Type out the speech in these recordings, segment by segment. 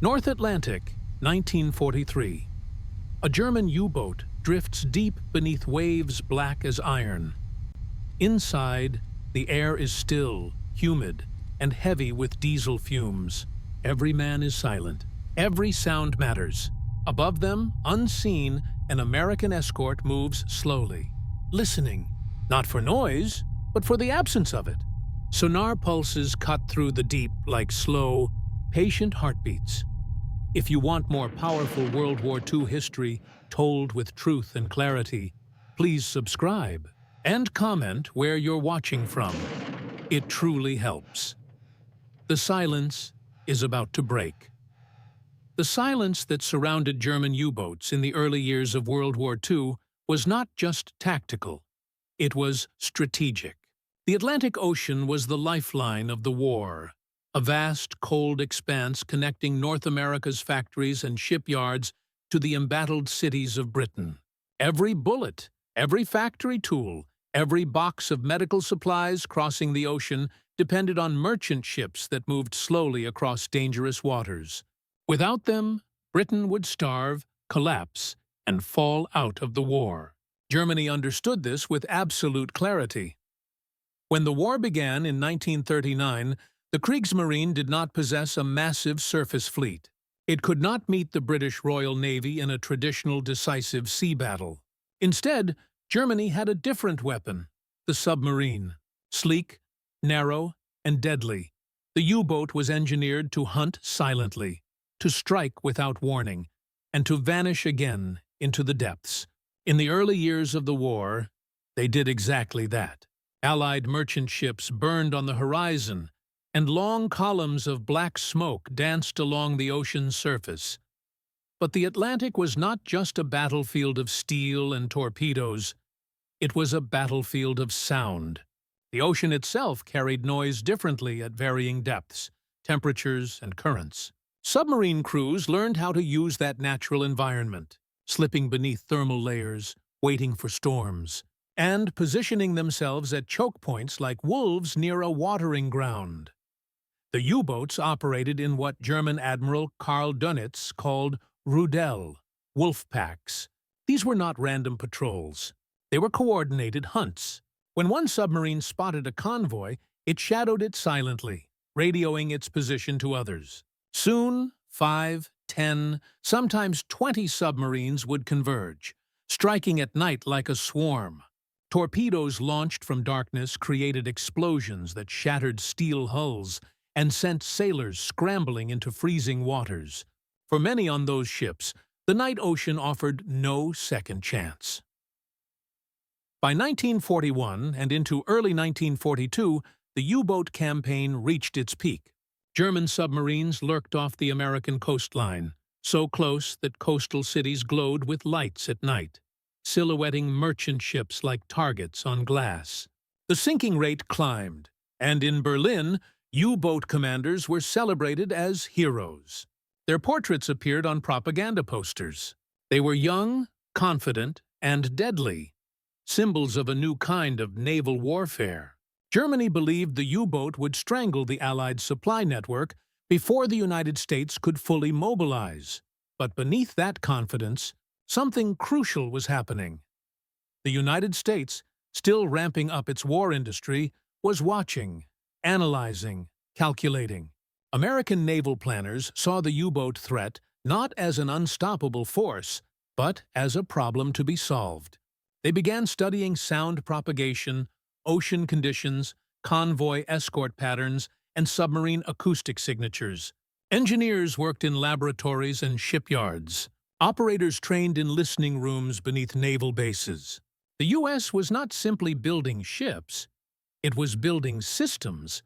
North Atlantic, 1943. A German U-boat drifts deep beneath waves black as iron. Inside, the air is still, humid, and heavy with diesel fumes. Every man is silent. Every sound matters. Above them, unseen, an American escort moves slowly, listening, not for noise, but for the absence of it. Sonar pulses cut through the deep like slow, patient heartbeats. If you want more powerful World War II history told with truth and clarity, please subscribe and comment where you're watching from. It truly helps. The silence is about to break. The silence that surrounded German U-boats in the early years of World War II was not just tactical. It was strategic. The Atlantic Ocean was the lifeline of the war, a vast, cold expanse connecting North America's factories and shipyards to the embattled cities of Britain. Every bullet, every factory tool, every box of medical supplies crossing the ocean depended on merchant ships that moved slowly across dangerous waters. Without them, Britain would starve, collapse, and fall out of the war. Germany understood this with absolute clarity. When the war began in 1939, the Kriegsmarine did not possess a massive surface fleet. It could not meet the British Royal Navy in a traditional decisive sea battle. Instead, Germany had a different weapon, the submarine. Sleek, narrow, and deadly, the U-boat was engineered to hunt silently, to strike without warning, and to vanish again into the depths. In the early years of the war, they did exactly that. Allied merchant ships burned on the horizon, and long columns of black smoke danced along the ocean's surface. But the Atlantic was not just a battlefield of steel and torpedoes. It was a battlefield of sound. The ocean itself carried noise differently at varying depths, temperatures, and currents. Submarine crews learned how to use that natural environment, slipping beneath thermal layers, waiting for storms, and positioning themselves at choke points like wolves near a watering ground. The U-boats operated in what German Admiral Karl Dönitz called Rudel, wolfpacks. These were not random patrols. They were coordinated hunts. When one submarine spotted a convoy, it shadowed it silently, radioing its position to others. Soon, 5, 10, sometimes 20 submarines would converge, striking at night like a swarm. Torpedoes launched from darkness created explosions that shattered steel hulls and sent sailors scrambling into freezing waters. For many on those ships, the night ocean offered no second chance. By 1941 and into early 1942, the U-boat campaign reached its peak. German submarines lurked off the American coastline, so close that coastal cities glowed with lights at night, silhouetting merchant ships like targets on glass. The sinking rate climbed, and in Berlin, U-boat commanders were celebrated as heroes. Their portraits appeared on propaganda posters. They were young, confident, and deadly, symbols of a new kind of naval warfare. Germany believed the U-boat would strangle the Allied supply network before the United States could fully mobilize. But beneath that confidence, something crucial was happening. The United States, still ramping up its war industry, was watching, analyzing, calculating. American naval planners saw the U-boat threat not as an unstoppable force, but as a problem to be solved. They began studying sound propagation, ocean conditions, convoy escort patterns, and submarine acoustic signatures. Engineers worked in laboratories and shipyards. Operators trained in listening rooms beneath naval bases. The U.S. was not simply building ships, it was building systems.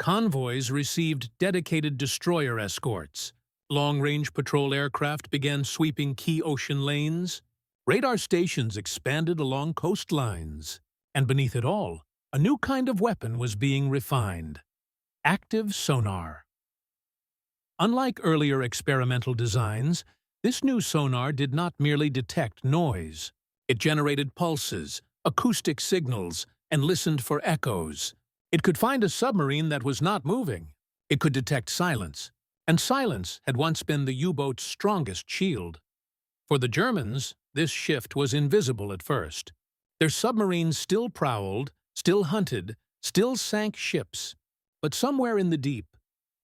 Convoys received dedicated destroyer escorts. Long-range patrol aircraft began sweeping key ocean lanes. Radar stations expanded along coastlines. And beneath it all, a new kind of weapon was being refined: active sonar. Unlike earlier experimental designs, this new sonar did not merely detect noise. It generated pulses, acoustic signals, and listened for echoes. It could find a submarine that was not moving. It could detect silence, And silence had once been the U-boat's strongest shield. For the Germans, this shift was invisible at first. Their submarines still prowled, still hunted, still sank ships. But somewhere in the deep,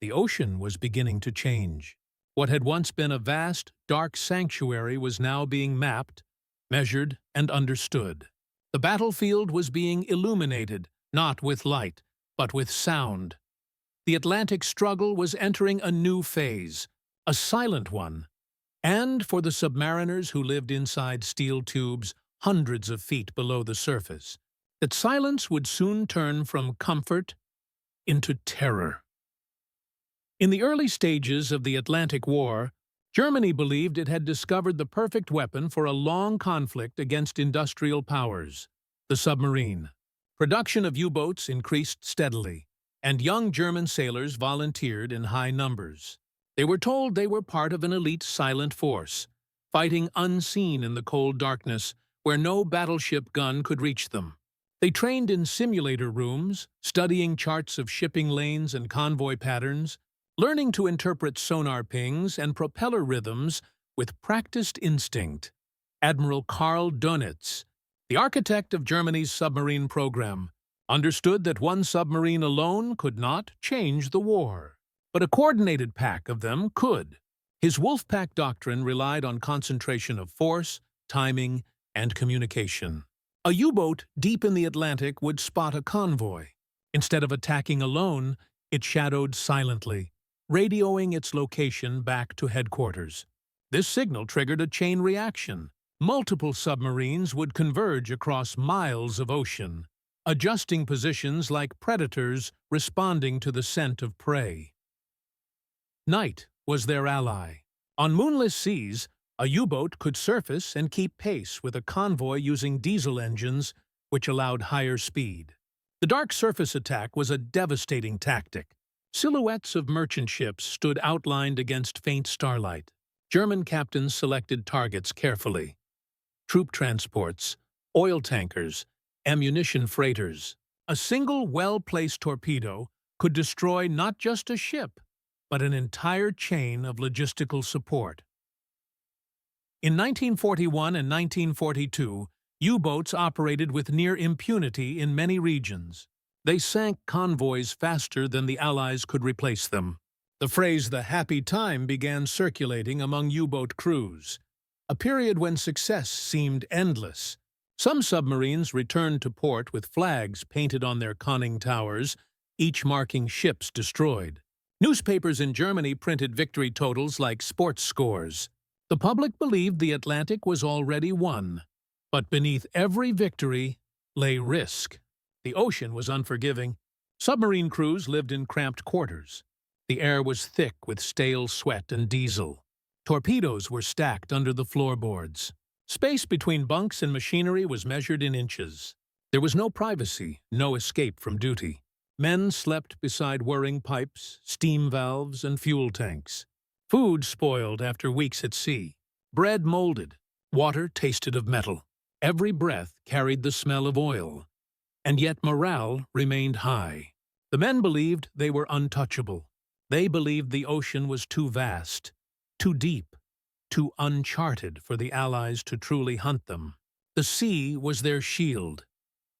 the ocean was beginning to change. What had once been a vast, dark sanctuary was now being mapped, measured, and understood. The battlefield was being illuminated, not with light, but with sound. The Atlantic struggle was entering a new phase, a silent one. And for the submariners who lived inside steel tubes hundreds of feet below the surface, that silence would soon turn from comfort into terror. In the early stages of the Atlantic War, Germany believed it had discovered the perfect weapon for a long conflict against industrial powers, the submarine. Production of U-boats increased steadily, and young German sailors volunteered in high numbers. They were told they were part of an elite silent force, fighting unseen in the cold darkness where no battleship gun could reach them. They trained in simulator rooms, studying charts of shipping lanes and convoy patterns, learning to interpret sonar pings and propeller rhythms with practiced instinct. Admiral Karl Dönitz, the architect of Germany's submarine program, understood that one submarine alone could not change the war, but a coordinated pack of them could. His wolfpack doctrine relied on concentration of force, timing, and communication. A U-boat deep in the Atlantic would spot a convoy. Instead of attacking alone, it shadowed silently, radioing its location back to headquarters. This signal triggered a chain reaction. Multiple submarines would converge across miles of ocean, adjusting positions like predators responding to the scent of prey. Night was their ally. On moonless seas, a U-boat could surface and keep pace with a convoy using diesel engines, which allowed higher speed. The dark surface attack was a devastating tactic. Silhouettes of merchant ships stood outlined against faint starlight. German captains selected targets carefully. Troop transports, oil tankers, ammunition freighters. A single well-placed torpedo could destroy not just a ship, but an entire chain of logistical support. In 1941 and 1942, U-boats operated with near impunity in many regions. They sank convoys faster than the Allies could replace them. The phrase "the happy time" began circulating among U-boat crews, a period when success seemed endless. Some submarines returned to port with flags painted on their conning towers, each marking ships destroyed. Newspapers in Germany printed victory totals like sports scores. The public believed the Atlantic was already won, but beneath every victory lay risk. The ocean was unforgiving. Submarine crews lived in cramped quarters. The air was thick with stale sweat and diesel. Torpedoes were stacked under the floorboards. Space between bunks and machinery was measured in inches. There was no privacy, no escape from duty. Men slept beside whirring pipes, steam valves, and fuel tanks. Food spoiled after weeks at sea. Bread molded. Water tasted of metal. Every breath carried the smell of oil. And yet morale remained high. The men believed they were untouchable. They believed the ocean was too vast, too deep, too uncharted for the Allies to truly hunt them. The sea was their shield.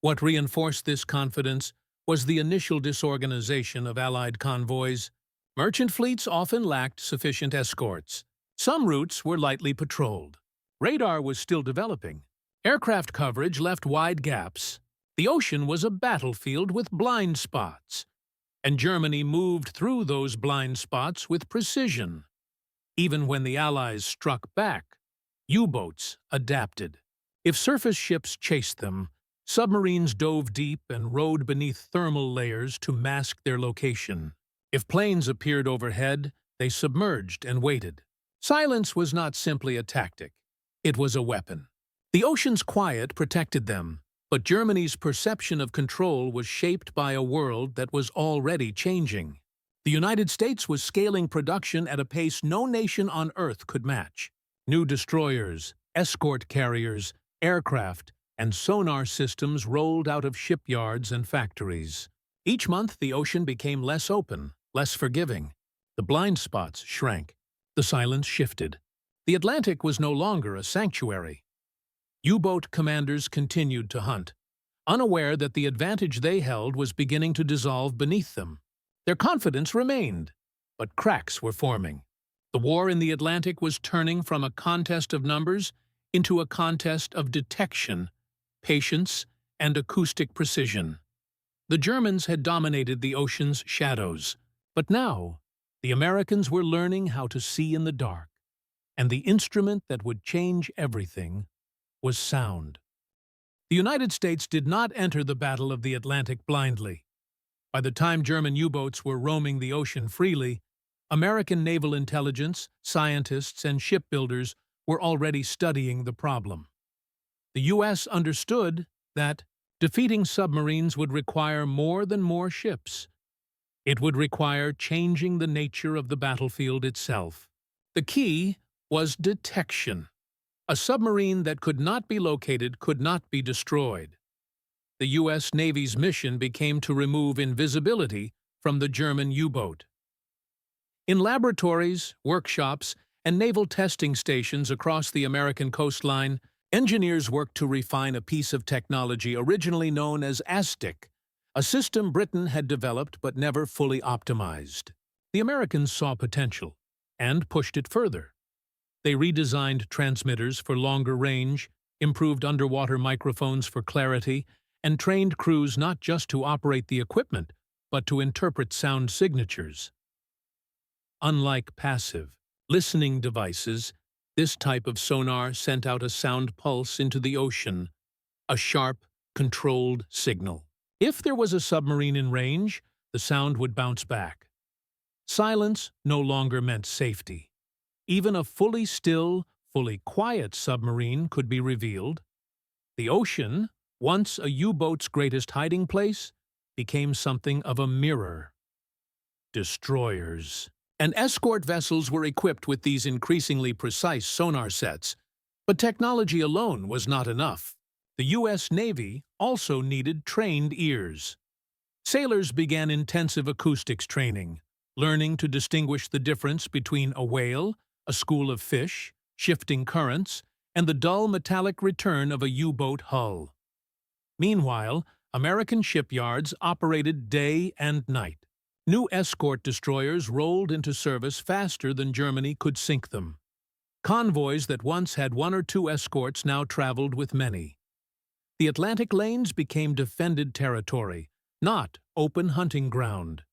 What reinforced this confidence was the initial disorganization of Allied convoys. Merchant fleets often lacked sufficient escorts. Some routes were lightly patrolled. Radar was still developing. Aircraft coverage left wide gaps. The ocean was a battlefield with blind spots, and Germany moved through those blind spots with precision. Even when the Allies struck back, U-boats adapted. If surface ships chased them, submarines dove deep and rode beneath thermal layers to mask their location. If planes appeared overhead, they submerged and waited. Silence was not simply a tactic. It was a weapon. The ocean's quiet protected them, but Germany's perception of control was shaped by a world that was already changing. The United States was scaling production at a pace no nation on Earth could match. New destroyers, escort carriers, aircraft, and sonar systems rolled out of shipyards and factories. Each month, the ocean became less open, less forgiving. The blind spots shrank. The silence shifted. The Atlantic was no longer a sanctuary. U-boat commanders continued to hunt, unaware that the advantage they held was beginning to dissolve beneath them. Their confidence remained, but cracks were forming. The war in the Atlantic was turning from a contest of numbers into a contest of detection, patience, and acoustic precision. The Germans had dominated the ocean's shadows, but now the Americans were learning how to see in the dark, and the instrument that would change everything was sound. The United States did not enter the Battle of the Atlantic blindly. By the time German U-boats were roaming the ocean freely, American naval intelligence, scientists, and shipbuilders were already studying the problem. The U.S. understood that defeating submarines would require more than more ships. It would require changing the nature of the battlefield itself. The key was detection. A submarine that could not be located could not be destroyed. The U.S. Navy's mission became to remove invisibility from the German U-boat. In laboratories, workshops, and naval testing stations across the American coastline, engineers worked to refine a piece of technology originally known as ASTIC, a system Britain had developed but never fully optimized. The Americans saw potential and pushed it further. They redesigned transmitters for longer range, improved underwater microphones for clarity, and trained crews not just to operate the equipment, but to interpret sound signatures. Unlike passive, listening devices, this type of sonar sent out a sound pulse into the ocean, a sharp, controlled signal. If there was a submarine in range, the sound would bounce back. Silence no longer meant safety. Even a fully still, fully quiet submarine could be revealed. The ocean, once a U-boat's greatest hiding place, became something of a mirror. Destroyers and escort vessels were equipped with these increasingly precise sonar sets, but technology alone was not enough. The U.S. Navy also needed trained ears. Sailors began intensive acoustics training, learning to distinguish the difference between a whale, a school of fish, shifting currents, and the dull metallic return of a U-boat hull. Meanwhile, American shipyards operated day and night. New escort destroyers rolled into service faster than Germany could sink them. Convoys that once had one or two escorts now traveled with many. The Atlantic lanes became defended territory, not open hunting ground.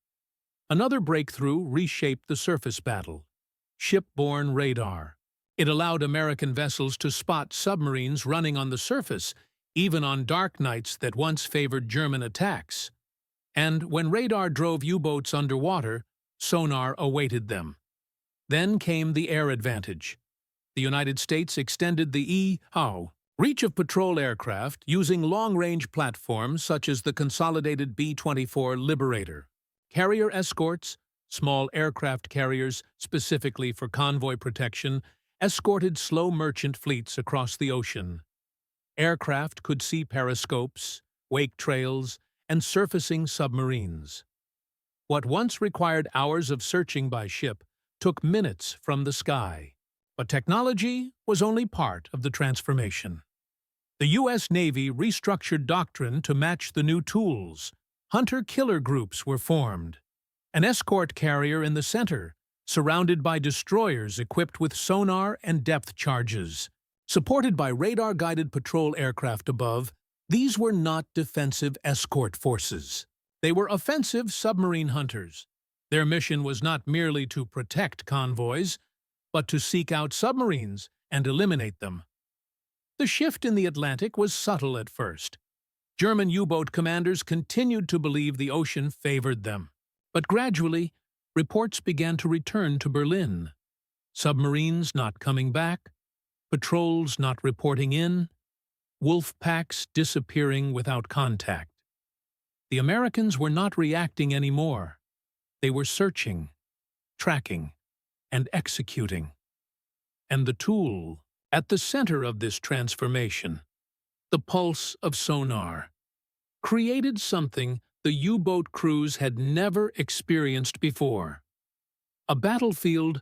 Another breakthrough reshaped the surface battle: shipborne radar. It allowed American vessels to spot submarines running on the surface, even on dark nights that once favored German attacks. And when radar drove U-boats underwater, sonar awaited them. Then came the air advantage. The United States extended the EHO reach of patrol aircraft using long-range platforms such as the consolidated B-24 Liberator. Carrier escorts, small aircraft carriers specifically for convoy protection, escorted slow merchant fleets across the ocean. Aircraft could see periscopes, wake trails, and surfacing submarines. What once required hours of searching by ship took minutes from the sky. But technology was only part of the transformation. The U.S. Navy restructured doctrine to match the new tools. Hunter-killer groups were formed. An escort carrier in the center, surrounded by destroyers equipped with sonar and depth charges. Supported by radar-guided patrol aircraft above, these were not defensive escort forces. They were offensive submarine hunters. Their mission was not merely to protect convoys, but to seek out submarines and eliminate them. The shift in the Atlantic was subtle at first. German U-boat commanders continued to believe the ocean favored them. But gradually, reports began to return to Berlin. Submarines not coming back, patrols not reporting in, wolfpacks disappearing without contact. The Americans were not reacting anymore. They were searching, tracking, and executing. And the tool at the center of this transformation, the pulse of sonar, created something the U-boat crews had never experienced before: A battlefield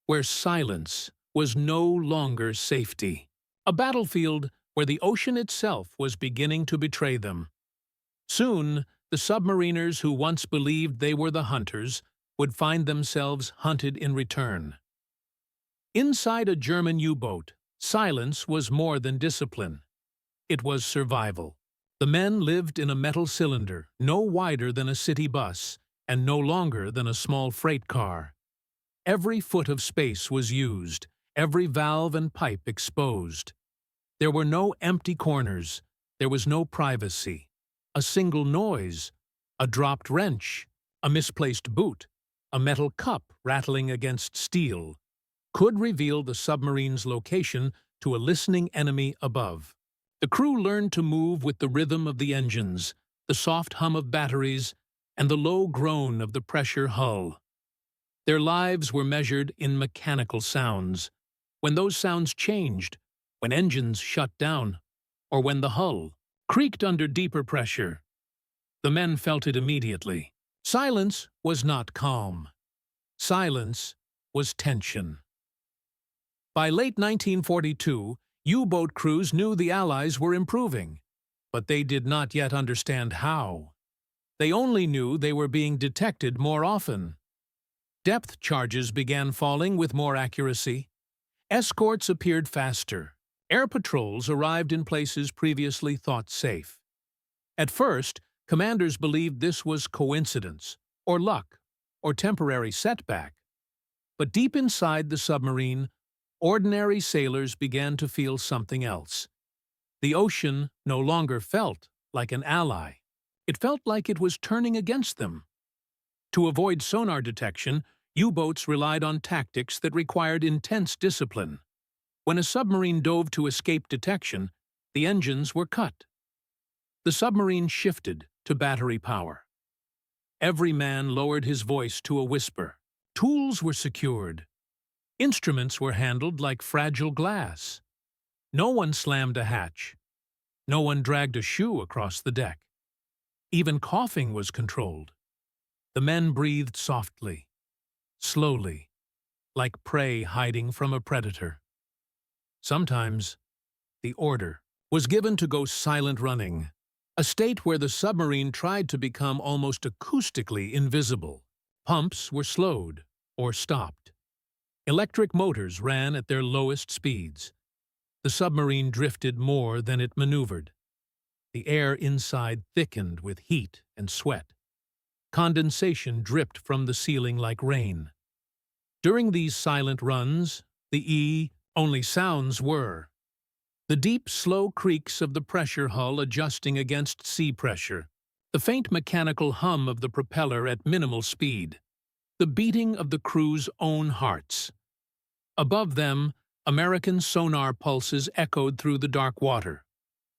where silence was no longer safety. A battlefield where the ocean itself was beginning to betray them. Soon, the submariners who once believed they were the hunters would find themselves hunted in return. Inside a German U-boat, silence was more than discipline. It was survival. The men lived in a metal cylinder, no wider than a city bus, and no longer than a small freight car. Every foot of space was used, every valve and pipe exposed. There were no empty corners, there was no privacy. A single noise, a dropped wrench, a misplaced boot, a metal cup rattling against steel, could reveal the submarine's location to a listening enemy above. The crew learned to move with the rhythm of the engines, the soft hum of batteries, and the low groan of the pressure hull. Their lives were measured in mechanical sounds. When those sounds changed, when engines shut down, or when the hull creaked under deeper pressure, the men felt it immediately. Silence was not calm. Silence was tension. By late 1942, U-boat crews knew the Allies were improving, but they did not yet understand how. They only knew they were being detected more often. Depth charges began falling with more accuracy. Escorts appeared faster. Air patrols arrived in places previously thought safe. At first, commanders believed this was coincidence, or luck, or temporary setback. But deep inside the submarine, ordinary sailors began to feel something else. The ocean no longer felt like an ally. It felt like it was turning against them. To avoid sonar detection, U-boats relied on tactics that required intense discipline. When a submarine dove to escape detection, the engines were cut. The submarine shifted to battery power. Every man lowered his voice to a whisper. Tools were secured. Instruments were handled like fragile glass. No one slammed a hatch. No one dragged a shoe across the deck. Even coughing was controlled. The men breathed softly, slowly, like prey hiding from a predator. Sometimes, the order was given to go silent running, a state where the submarine tried to become almost acoustically invisible. Pumps were slowed or stopped. Electric motors ran at their lowest speeds. The submarine drifted more than it maneuvered. The air inside thickened with heat and sweat. Condensation dripped from the ceiling like rain. During these silent runs, the only sounds were the deep, slow creaks of the pressure hull adjusting against sea pressure, the faint mechanical hum of the propeller at minimal speed, the beating of the crew's own hearts. Above them, American sonar pulses echoed through the dark water.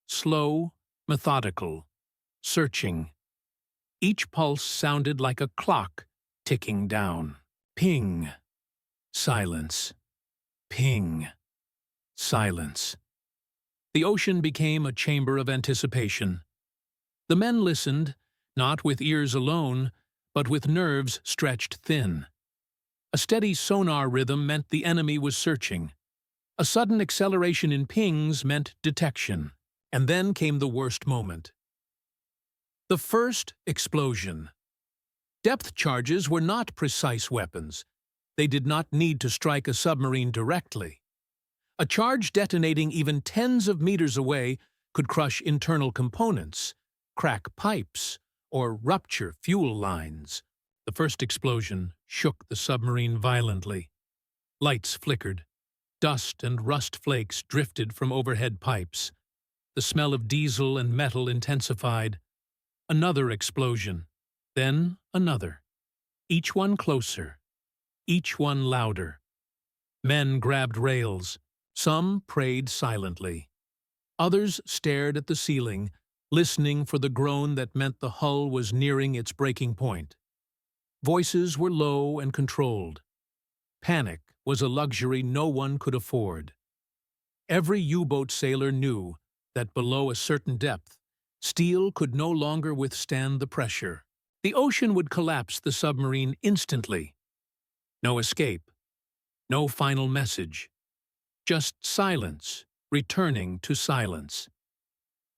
Slow, methodical, searching. Each pulse sounded like a clock ticking down. Ping. Silence. Ping. Silence. The ocean became a chamber of anticipation. The men listened, not with ears alone, but with nerves stretched thin. A steady sonar rhythm meant the enemy was searching. A sudden acceleration in pings meant detection. And then came the worst moment. The first explosion. Depth charges were not precise weapons. They did not need to strike a submarine directly. A charge detonating even tens of meters away could crush internal components, crack pipes, or rupture fuel lines. The first explosion shook the submarine violently. Lights flickered. Dust and rust flakes drifted from overhead pipes. The smell of diesel and metal intensified. Another explosion. Then another. Each one closer. Each one louder. Men grabbed rails. Some prayed silently. Others stared at the ceiling, listening for the groan that meant the hull was nearing its breaking point. Voices were low and controlled. Panic was a luxury no one could afford. Every U-boat sailor knew that below a certain depth, steel could no longer withstand the pressure. The ocean would collapse the submarine instantly. No escape. No final message. Just silence, returning to silence.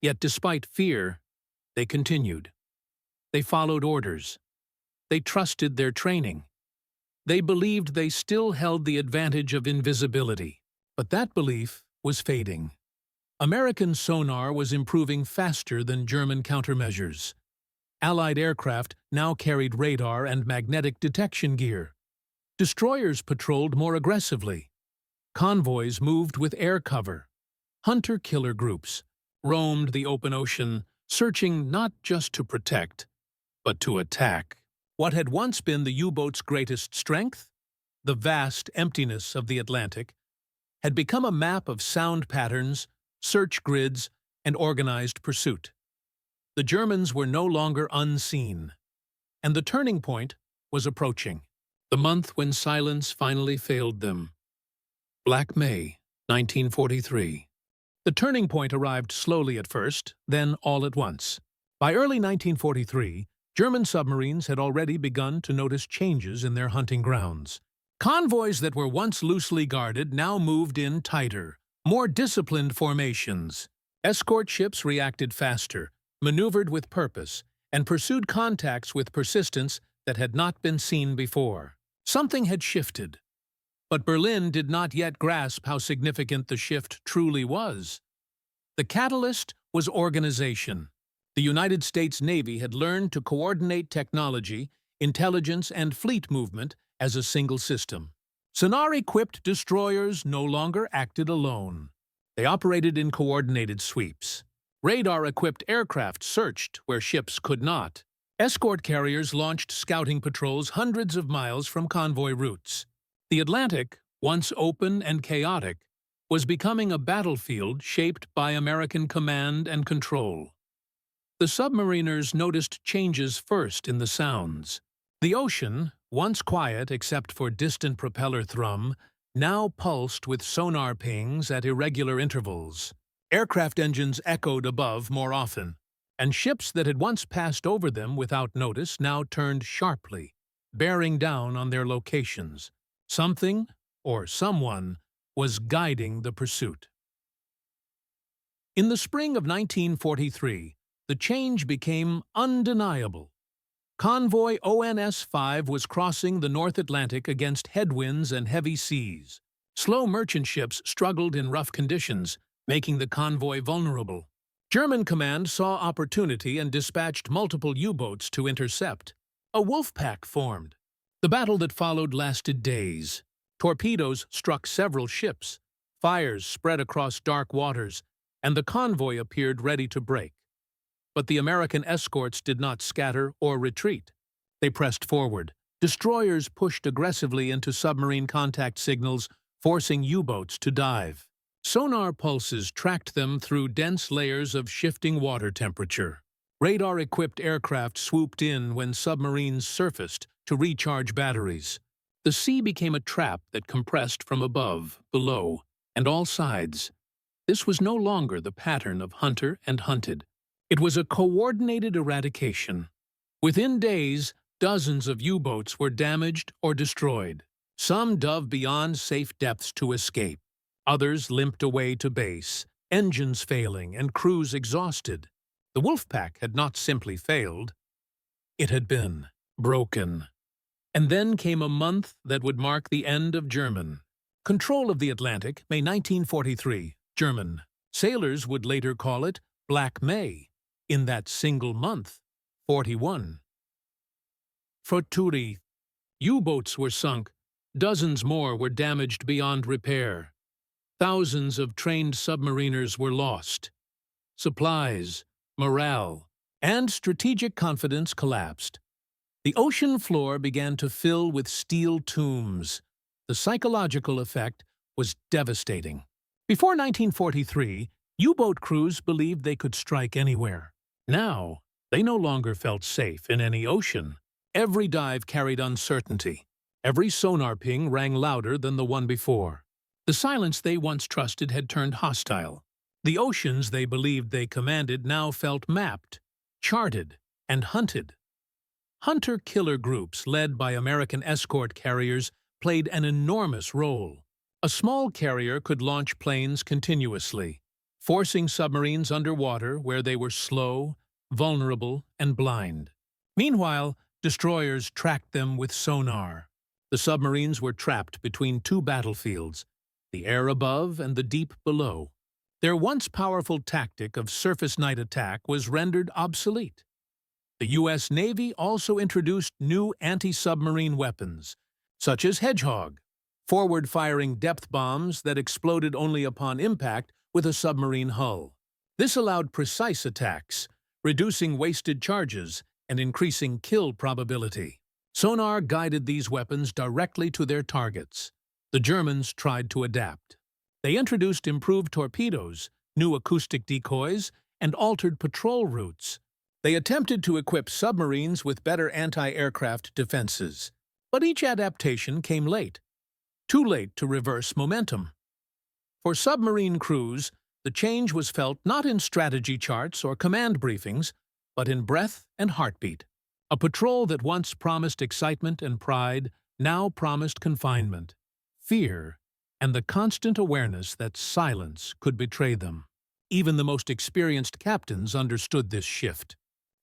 Yet despite fear, they continued. They followed orders. They trusted their training. They believed they still held the advantage of invisibility. But that belief was fading. American sonar was improving faster than German countermeasures. Allied aircraft now carried radar and magnetic detection gear. Destroyers patrolled more aggressively. Convoys moved with air cover. Hunter-killer groups roamed the open ocean, searching not just to protect, but to attack. What had once been the U-boat's greatest strength, the vast emptiness of the Atlantic, had become a map of sound patterns, search grids, and organized pursuit. The Germans were no longer unseen, and the turning point was approaching. The month when silence finally failed them. Black May, 1943. The turning point arrived slowly at first, then all at once. By early 1943, German submarines had already begun to notice changes in their hunting grounds. Convoys that were once loosely guarded now moved in tighter, more disciplined formations. Escort ships reacted faster, maneuvered with purpose, and pursued contacts with persistence that had not been seen before. Something had shifted. But Berlin did not yet grasp how significant the shift truly was. The catalyst was organization. The United States Navy had learned to coordinate technology, intelligence, and fleet movement as a single system. Sonar-equipped destroyers no longer acted alone. They operated in coordinated sweeps. Radar-equipped aircraft searched where ships could not. Escort carriers launched scouting patrols hundreds of miles from convoy routes. The Atlantic, once open and chaotic, was becoming a battlefield shaped by American command and control. The submariners noticed changes first in the sounds. The ocean, once quiet except for distant propeller thrum, now pulsed with sonar pings at irregular intervals. Aircraft engines echoed above more often, and ships that had once passed over them without notice now turned sharply, bearing down on their locations. Something, or someone, was guiding the pursuit. In the spring of 1943, the change became undeniable. Convoy ONS-5 was crossing the North Atlantic against headwinds and heavy seas. Slow merchant ships struggled in rough conditions, making the convoy vulnerable. German command saw opportunity and dispatched multiple U-boats to intercept. A wolfpack formed. The battle that followed lasted days. Torpedoes struck several ships, fires spread across dark waters, and the convoy appeared ready to break. But the American escorts did not scatter or retreat. They pressed forward. Destroyers pushed aggressively into submarine contact signals, forcing U-boats to dive. Sonar pulses tracked them through dense layers of shifting water temperature. Radar-equipped aircraft swooped in when submarines surfaced to recharge batteries. The sea became a trap that compressed from above, below, and all sides. This was no longer the pattern of hunter and hunted. It was a coordinated eradication. Within days, dozens of U-boats were damaged or destroyed. Some dove beyond safe depths to escape. Others limped away to base, engines failing and crews exhausted. The wolfpack had not simply failed. It had been broken. And then came a month that would mark the end of German control of the Atlantic, May 1943, German. Sailors would later call it Black May. In that single month, 41. Froturi. U-boats were sunk. Dozens more were damaged beyond repair. Thousands of trained submariners were lost. Supplies, morale, and strategic confidence collapsed. The ocean floor began to fill with steel tombs. The psychological effect was devastating. Before 1943, U-boat crews believed they could strike anywhere. Now, they no longer felt safe in any ocean. Every dive carried uncertainty. Every sonar ping rang louder than the one before. The silence they once trusted had turned hostile. The oceans they believed they commanded now felt mapped, charted, and hunted. Hunter-killer groups led by American escort carriers played an enormous role. A small carrier could launch planes continuously, forcing submarines underwater where they were slow, vulnerable, and blind. Meanwhile, destroyers tracked them with sonar. The submarines were trapped between two battlefields, the air above and the deep below. Their once powerful tactic of surface night attack was rendered obsolete. The U.S. Navy also introduced new anti-submarine weapons, such as Hedgehog, forward-firing depth bombs that exploded only upon impact with a submarine hull. This allowed precise attacks, reducing wasted charges and increasing kill probability. Sonar guided these weapons directly to their targets. The Germans tried to adapt. They introduced improved torpedoes, new acoustic decoys, and altered patrol routes. They attempted to equip submarines with better anti-aircraft defenses. But each adaptation came late. Too late to reverse momentum. For submarine crews, the change was felt not in strategy charts or command briefings, but in breath and heartbeat. A patrol that once promised excitement and pride now promised confinement, fear, and the constant awareness that silence could betray them. Even the most experienced captains understood this shift.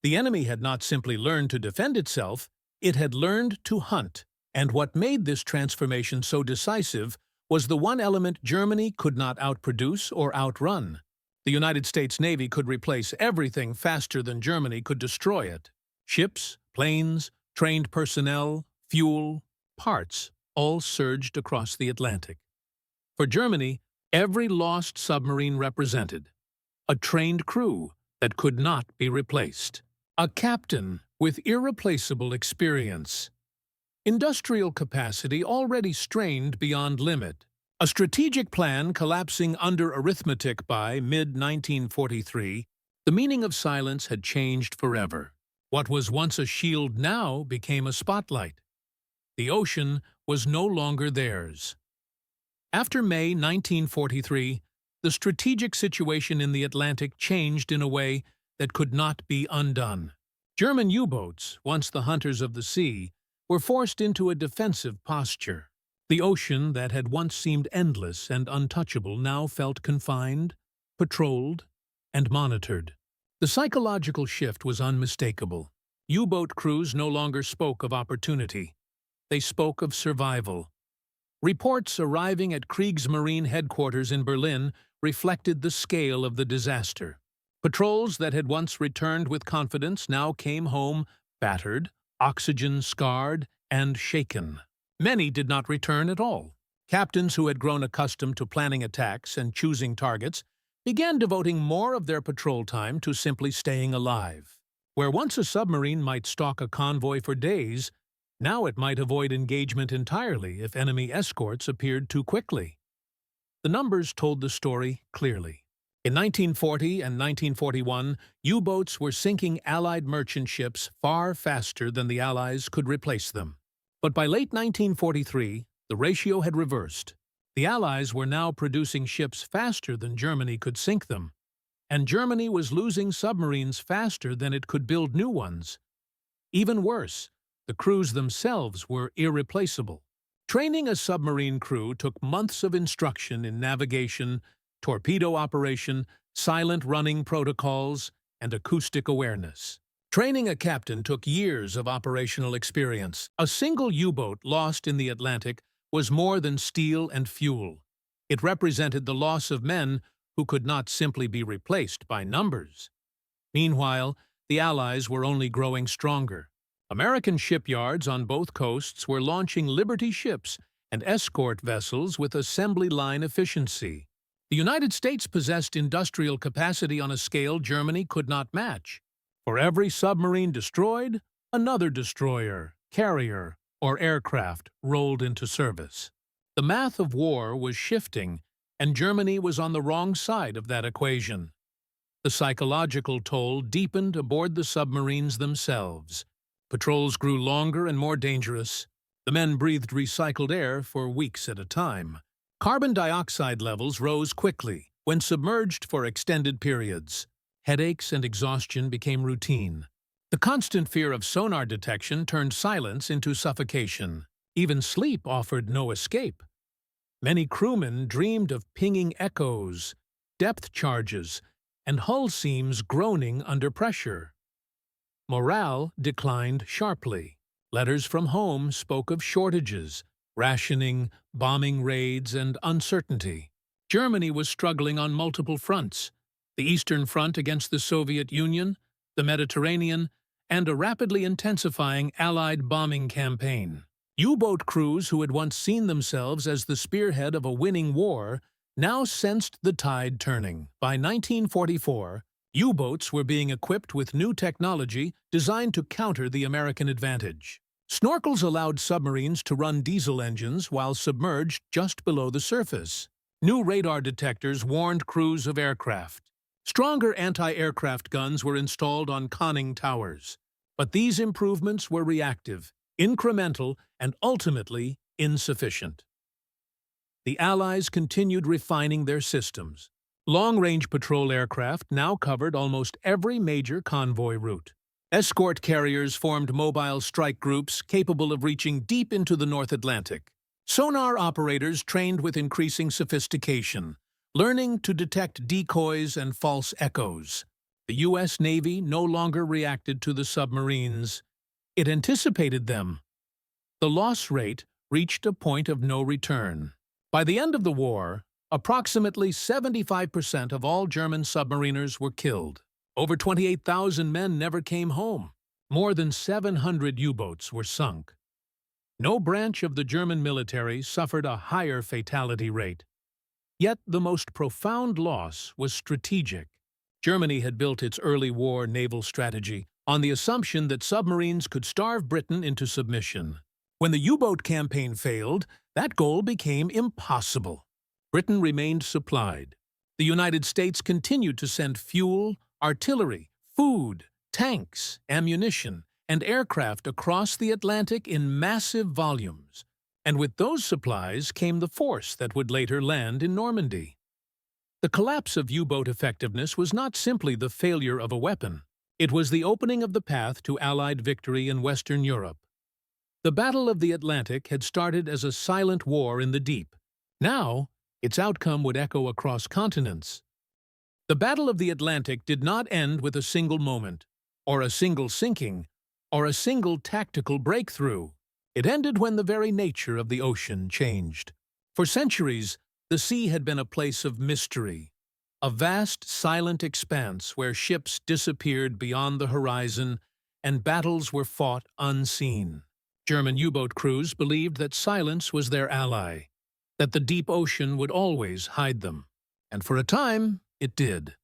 The enemy had not simply learned to defend itself, it had learned to hunt. And what made this transformation so decisive was the one element Germany could not outproduce or outrun. The United States Navy could replace everything faster than Germany could destroy it. Ships, planes, trained personnel, fuel, parts, all surged across the Atlantic. For Germany, every lost submarine represented a trained crew that could not be replaced, a captain with irreplaceable experience, industrial capacity already strained beyond limit, a strategic plan collapsing under arithmetic by mid-1943. The meaning of silence had changed forever. What was once a shield now became a spotlight. The ocean was no longer theirs. After May 1943, the strategic situation in the Atlantic changed in a way that could not be undone. German U-boats, once the hunters of the sea, were forced into a defensive posture. The ocean that had once seemed endless and untouchable now felt confined, patrolled, and monitored. The psychological shift was unmistakable. U-boat crews no longer spoke of opportunity. They spoke of survival. Reports arriving at Kriegsmarine headquarters in Berlin reflected the scale of the disaster. Patrols that had once returned with confidence now came home battered, oxygen-scarred, and shaken. Many did not return at all. Captains who had grown accustomed to planning attacks and choosing targets began devoting more of their patrol time to simply staying alive. Where once a submarine might stalk a convoy for days, now it might avoid engagement entirely if enemy escorts appeared too quickly. The numbers told the story clearly. In 1940 and 1941, U-boats were sinking Allied merchant ships far faster than the Allies could replace them. But by late 1943, the ratio had reversed. The Allies were now producing ships faster than Germany could sink them, and Germany was losing submarines faster than it could build new ones. Even worse, the crews themselves were irreplaceable. Training a submarine crew took months of instruction in navigation, torpedo operation, silent running protocols, and acoustic awareness. Training a captain took years of operational experience. A single U-boat lost in the Atlantic was more than steel and fuel. It represented the loss of men who could not simply be replaced by numbers. Meanwhile, the Allies were only growing stronger. American shipyards on both coasts were launching Liberty ships and escort vessels with assembly line efficiency. The United States possessed industrial capacity on a scale Germany could not match. For every submarine destroyed, another destroyer, carrier, or aircraft rolled into service. The math of war was shifting, and Germany was on the wrong side of that equation. The psychological toll deepened aboard the submarines themselves. Patrols grew longer and more dangerous. The men breathed recycled air for weeks at a time. Carbon dioxide levels rose quickly when submerged for extended periods. Headaches and exhaustion became routine. The constant fear of sonar detection turned silence into suffocation. Even sleep offered no escape. Many crewmen dreamed of pinging echoes, depth charges, and hull seams groaning under pressure. Morale declined sharply. Letters from home spoke of shortages, rationing, bombing raids, and uncertainty. Germany was struggling on multiple fronts: the Eastern Front against the Soviet Union, the Mediterranean, and a rapidly intensifying Allied bombing campaign. U-boat crews who had once seen themselves as the spearhead of a winning war now sensed the tide turning. By 1944, U-boats were being equipped with new technology designed to counter the American advantage. Snorkels allowed submarines to run diesel engines while submerged just below the surface. New radar detectors warned crews of aircraft. Stronger anti-aircraft guns were installed on conning towers. But these improvements were reactive, incremental, and ultimately insufficient. The Allies continued refining their systems. Long-range patrol aircraft now covered almost every major convoy route. Escort carriers formed mobile strike groups capable of reaching deep into the North Atlantic. Sonar operators trained with increasing sophistication, learning to detect decoys and false echoes. The U.S. Navy no longer reacted to the submarines. It anticipated them. The loss rate reached a point of no return. By the end of the war, approximately 75% of all German submariners were killed. Over 28,000 men never came home. More than 700 U-boats were sunk. No branch of the German military suffered a higher fatality rate. Yet the most profound loss was strategic. Germany had built its early war naval strategy on the assumption that submarines could starve Britain into submission. When the U-boat campaign failed, that goal became impossible. Britain remained supplied. The United States continued to send fuel, artillery, food, tanks, ammunition, and aircraft across the Atlantic in massive volumes. And with those supplies came the force that would later land in Normandy. The collapse of U-boat effectiveness was not simply the failure of a weapon. It was the opening of the path to Allied victory in Western Europe. The Battle of the Atlantic had started as a silent war in the deep. Now, its outcome would echo across continents. The Battle of the Atlantic did not end with a single moment, or a single sinking, or a single tactical breakthrough. It ended when the very nature of the ocean changed. For centuries, the sea had been a place of mystery, a vast, silent expanse where ships disappeared beyond the horizon and battles were fought unseen. German U-boat crews believed that silence was their ally, that the deep ocean would always hide them. And for a time, it did.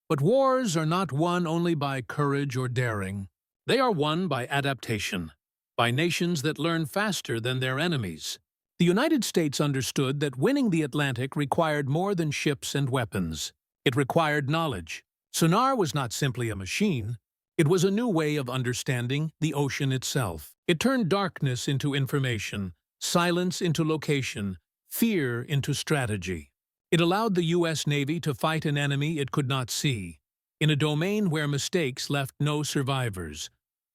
But wars are not won only by courage or daring. They are won by adaptation, by nations that learn faster than their enemies. The United States understood that winning the Atlantic required more than ships and weapons. It required knowledge. Sonar was not simply a machine. It was a new way of understanding the ocean itself. It turned darkness into information, silence into location, fear into strategy. It allowed the U.S. Navy to fight an enemy it could not see, in a domain where mistakes left no survivors.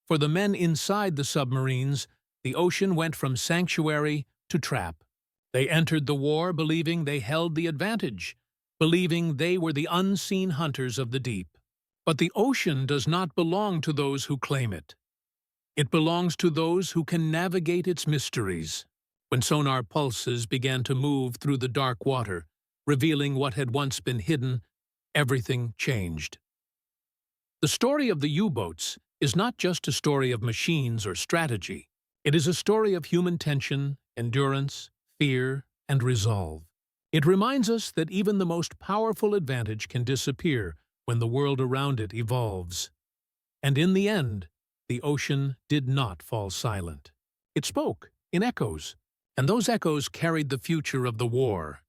For the men inside the submarines, the ocean went from sanctuary to trap. They entered the war believing they held the advantage, believing they were the unseen hunters of the deep. But the ocean does not belong to those who claim it. It belongs to those who can navigate its mysteries. When sonar pulses began to move through the dark water, revealing what had once been hidden, everything changed. The story of the U-boats is not just a story of machines or strategy. It is a story of human tension, endurance, fear, and resolve. It reminds us that even the most powerful advantage can disappear when the world around it evolves. And in the end, the ocean did not fall silent. It spoke in echoes, and those echoes carried the future of the war.